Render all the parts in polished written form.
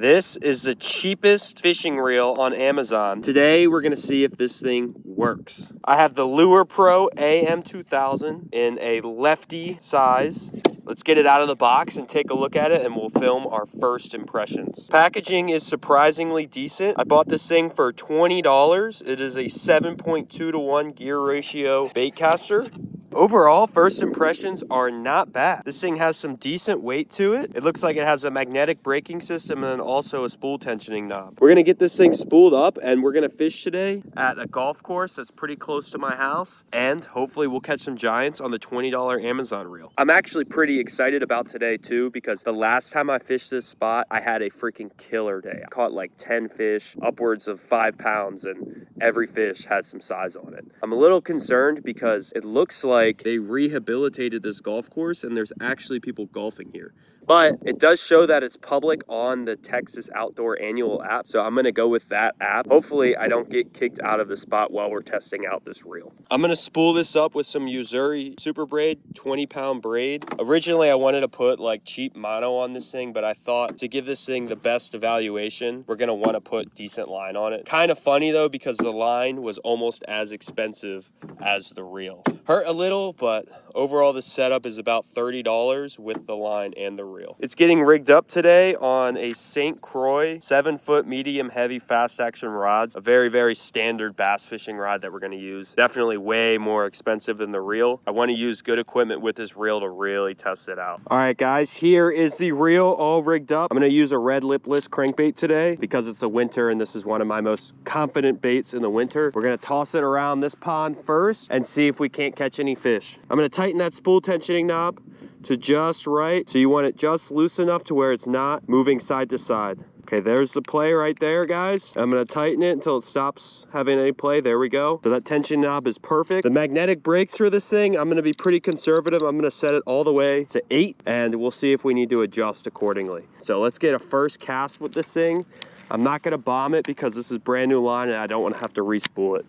This is the cheapest fishing reel on Amazon. Today, we're gonna see if this thing works. I have the Lure Pro AM2000 in a lefty size. Let's get it out of the box and take a look at it, and we'll film our first impressions. Packaging is surprisingly decent. I bought this thing for $20. It is a 7.2 to 1 gear ratio bait caster. Overall, first impressions are not bad. This thing has some decent weight to it. It looks like it has a magnetic braking system and also a spool tensioning knob. We're gonna get this thing spooled up and we're gonna fish today at a golf course that's pretty close to my house. And hopefully we'll catch some giants on the $20 Amazon reel. I'm actually pretty excited about today too, because the last time I fished this spot, I had a freaking killer day. I caught like 10 fish, upwards of 5 pounds, and every fish had some size on it. I'm a little concerned because it looks like they rehabilitated this golf course and there's actually people golfing here. But it does show that it's public on the Texas Outdoor Annual app, so I'm gonna go with that app. Hopefully I don't get kicked out of the spot while we're testing out this reel. I'm gonna spool this up with some Usuri Super Braid 20-pound braid. Originally I wanted to put like cheap mono on this thing, but I thought to give this thing the best evaluation, we're gonna wanna put decent line on it. Kind of funny though, because the line was almost as expensive as the reel. Hurt a little, but overall this setup is about $30 with the line and the reel. It's getting rigged up today on a St. Croix 7-foot medium heavy fast action rods. A very, very standard bass fishing rod that we're gonna use. Definitely way more expensive than the reel. I wanna use good equipment with this reel to really test it out. All right guys, here is the reel all rigged up. I'm gonna use a red lipless crankbait today because it's the winter and this is one of my most confident baits in the winter. We're gonna toss it around this pond first and see if we can't catch any fish. I'm gonna tighten that spool tensioning knob to just right. So you want it just loose enough to where it's not moving side to side. Okay, there's the play right there, guys. I'm gonna tighten it until it stops having any play. There we go. So that tension knob is perfect. The magnetic brakes for this thing, I'm gonna be pretty conservative. I'm gonna set it all the way to 8 and we'll see if we need to adjust accordingly. So let's get a first cast with this thing. I'm not gonna bomb it because this is brand new line and I don't wanna have to re-spool it.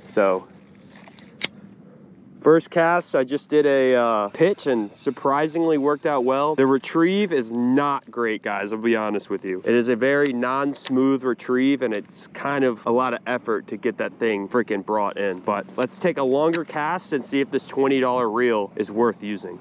So, first cast, I just did a pitch and surprisingly worked out well. The retrieve is not great, guys, I'll be honest with you. It is a very non-smooth retrieve and it's kind of a lot of effort to get that thing freaking brought in. But let's take a longer cast and see if this $20 reel is worth using.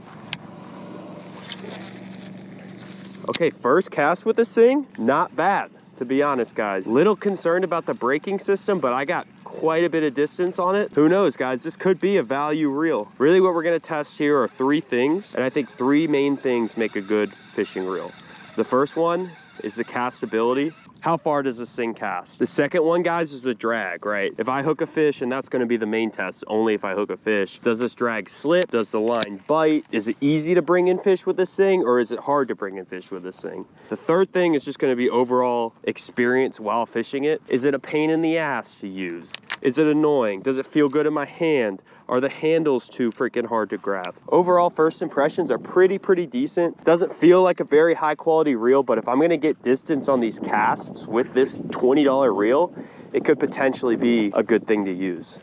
Okay, first cast with this thing, not bad, to be honest, guys. Little concerned about the braking system, but I got quite a bit of distance on it. Who knows, guys, this could be a value reel. Really what we're gonna test here are 3 things, and I think 3 main things make a good fishing reel. The first one is the castability. How far does this thing cast? The second one, guys, is the drag, right? If I hook a fish, and that's gonna be the main test, only if I hook a fish, does this drag slip? Does the line bite? Is it easy to bring in fish with this thing, or is it hard to bring in fish with this thing? The third thing is just gonna be overall experience while fishing it. Is it a pain in the ass to use? Is it annoying? Does it feel good in my hand? Are the handles too freaking hard to grab? Overall, first impressions are pretty decent. Doesn't feel like a very high quality reel, but if I'm gonna get distance on these casts with this $20 reel, it could potentially be a good thing to use.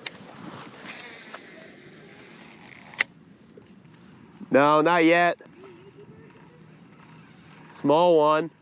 No, not yet. Small one.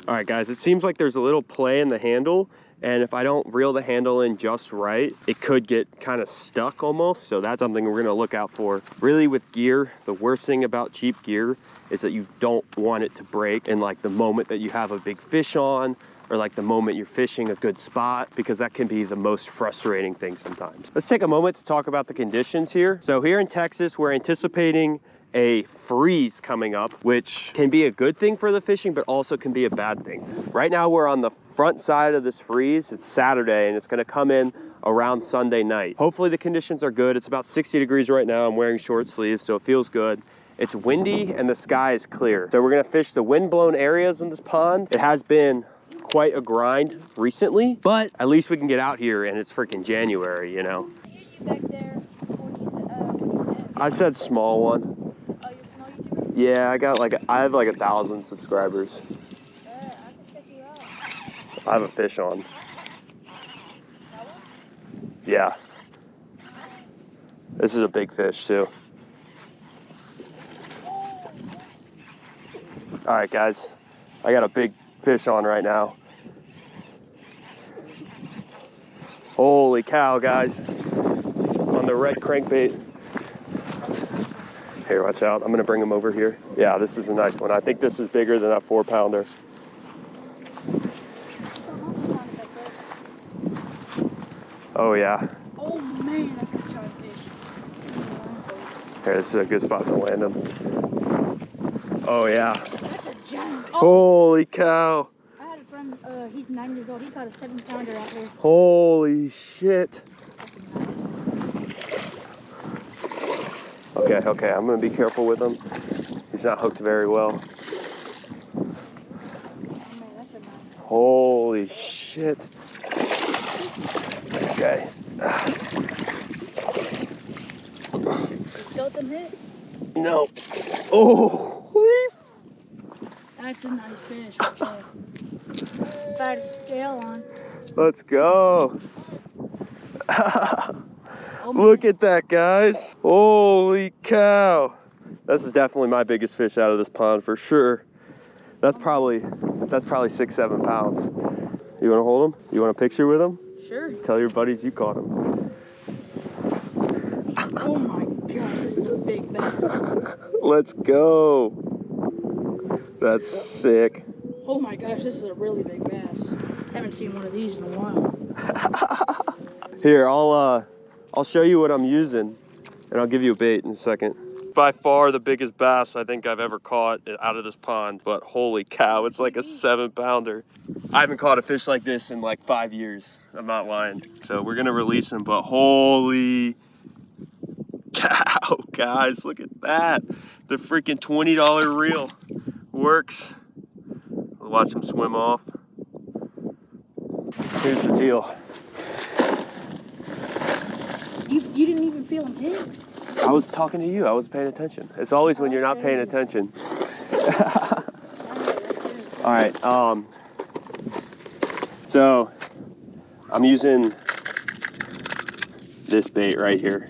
All right, guys, it seems like there's a little play in the handle. And if I don't reel the handle in just right, it could get kind of stuck almost. So that's something we're gonna look out for. Really with gear, the worst thing about cheap gear is that you don't want it to break in like the moment that you have a big fish on, or like the moment you're fishing a good spot, because that can be the most frustrating thing sometimes. Let's take a moment to talk about the conditions here. So here in Texas, we're anticipating a freeze coming up, which can be a good thing for the fishing, but also can be a bad thing. Right now we're on the front side of this freeze. It's Saturday and it's gonna come in around Sunday night. Hopefully the conditions are good. It's about 60 degrees right now. I'm wearing short sleeves, so it feels good. It's windy and the sky is clear. So we're gonna fish the wind-blown areas in this pond. It has been quite a grind recently, but at least we can get out here and it's freaking January, you know? I hear you back there. What you said? I said small one. Oh, you're small YouTuber? Yeah, I have like 1,000 subscribers. I can check you out. I have a fish on. That one? Yeah. This is a big fish too. All right, guys. I got a big fish on right now. Holy cow, guys. On the red crankbait. Here, watch out. I'm gonna bring him over here. Yeah, this is a nice one. I think this is bigger than that 4-pounder. Oh yeah. Oh man, that's a giant fish. Here, this is a good spot to land him. Oh yeah. That's a giant. Oh. Holy cow. I had a friend, he's 9 years old. He caught a 7-pounder out there. Holy shit. That's a nice one. Okay, I'm gonna be careful with him. He's not hooked very well. Oh man, that's a nice one. Holy shit. Okay. Skeleton hit? No. Oh. That's a nice fish. Right there. If I had a scale on. Let's go. Oh, Look at that, guys. Holy cow. This is definitely my biggest fish out of this pond for sure. That's probably 6-7 pounds. You want to hold him? You want a picture with him? Sure. Tell your buddies you caught him. Oh my gosh, this is a big bass. Let's go. That's sick. Oh my gosh, this is a really big bass. Haven't seen one of these in a while. Here, I'll show you what I'm using, and I'll give you a bait in a second. By far the biggest bass I think I've ever caught out of this pond, but holy cow, it's like a 7-pounder. I haven't caught a fish like this in like 5 years. I'm not lying. So we're gonna release him, but holy cow, guys, look at that. The freaking $20 reel works. We'll watch him swim off. Here's the deal. You didn't even feel him hit? I was talking to you. I was paying attention. It's always when you're not paying attention. All right. So I'm using this bait right here.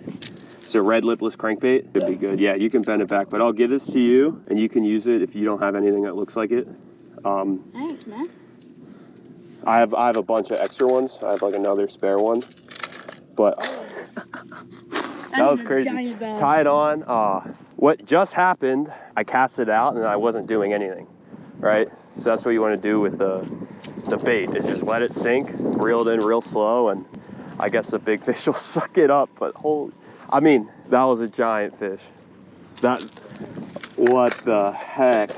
It's a red lipless crankbait. Could be good. Yeah, you can bend it back, but I'll give this to you, and you can use it if you don't have anything that looks like it. Thanks, man. I have a bunch of extra ones. I have like another spare one, but. That was crazy. Tie it on. What just happened, I cast it out and I wasn't doing anything, right? So that's what you want to do with the bait, is just let it sink, reel it in real slow, and I guess the big fish will suck it up. But I mean, that was a giant fish. What the heck?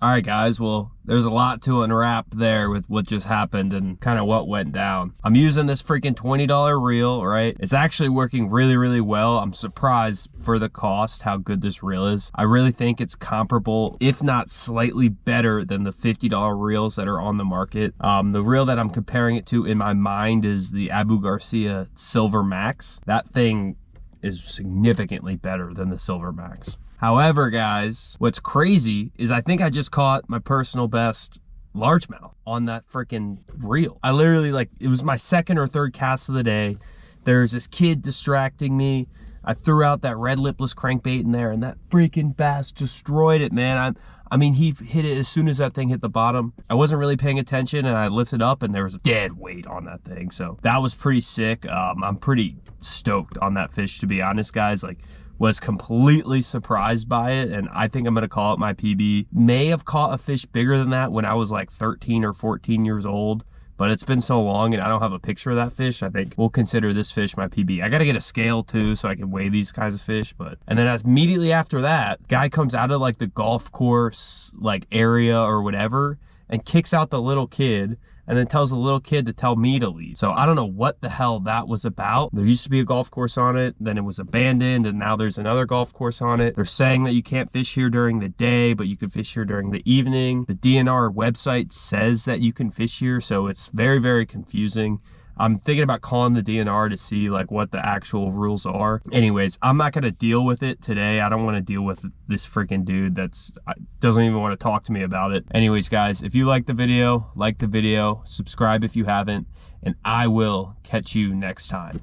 All right, guys, well, there's a lot to unwrap there with what just happened and kind of what went down. I'm using this freaking $20 reel, right? It's actually working really, really well. I'm surprised for the cost how good this reel is. I really think it's comparable, if not slightly better than the $50 reels that are on the market. The reel that I'm comparing it to in my mind is the Abu Garcia Silver Max. That thing is significantly better than the Silver Max. However, guys, what's crazy is I think I just caught my personal best largemouth on that freaking reel. I literally, like, it was my second or third cast of the day. There's this kid distracting me. I threw out that red lipless crankbait in there, and that freaking bass destroyed it, man. I mean, he hit it as soon as that thing hit the bottom. I wasn't really paying attention, and I lifted up, and there was dead weight on that thing. So that was pretty sick. I'm pretty stoked on that fish, to be honest, guys. Like, was completely surprised by it, and I think I'm gonna call it my PB. May have caught a fish bigger than that when I was like 13 or 14 years old, but it's been so long and I don't have a picture of that fish. I think we'll consider this fish my PB. I gotta get a scale too so I can weigh these kinds of fish. And then immediately after that, guy comes out of like the golf course like area or whatever and kicks out the little kid, and then tells the little kid to tell me to leave. So I don't know what the hell that was about. There used to be a golf course on it, then it was abandoned, and now there's another golf course on it. They're saying that you can't fish here during the day, but you can fish here during the evening. The DNR website says that you can fish here, so it's very, very confusing. I'm thinking about calling the DNR to see like what the actual rules are. Anyways, I'm not gonna deal with it today. I don't wanna deal with this freaking dude that's doesn't even wanna talk to me about it. Anyways, guys, if you like the video, subscribe if you haven't, and I will catch you next time.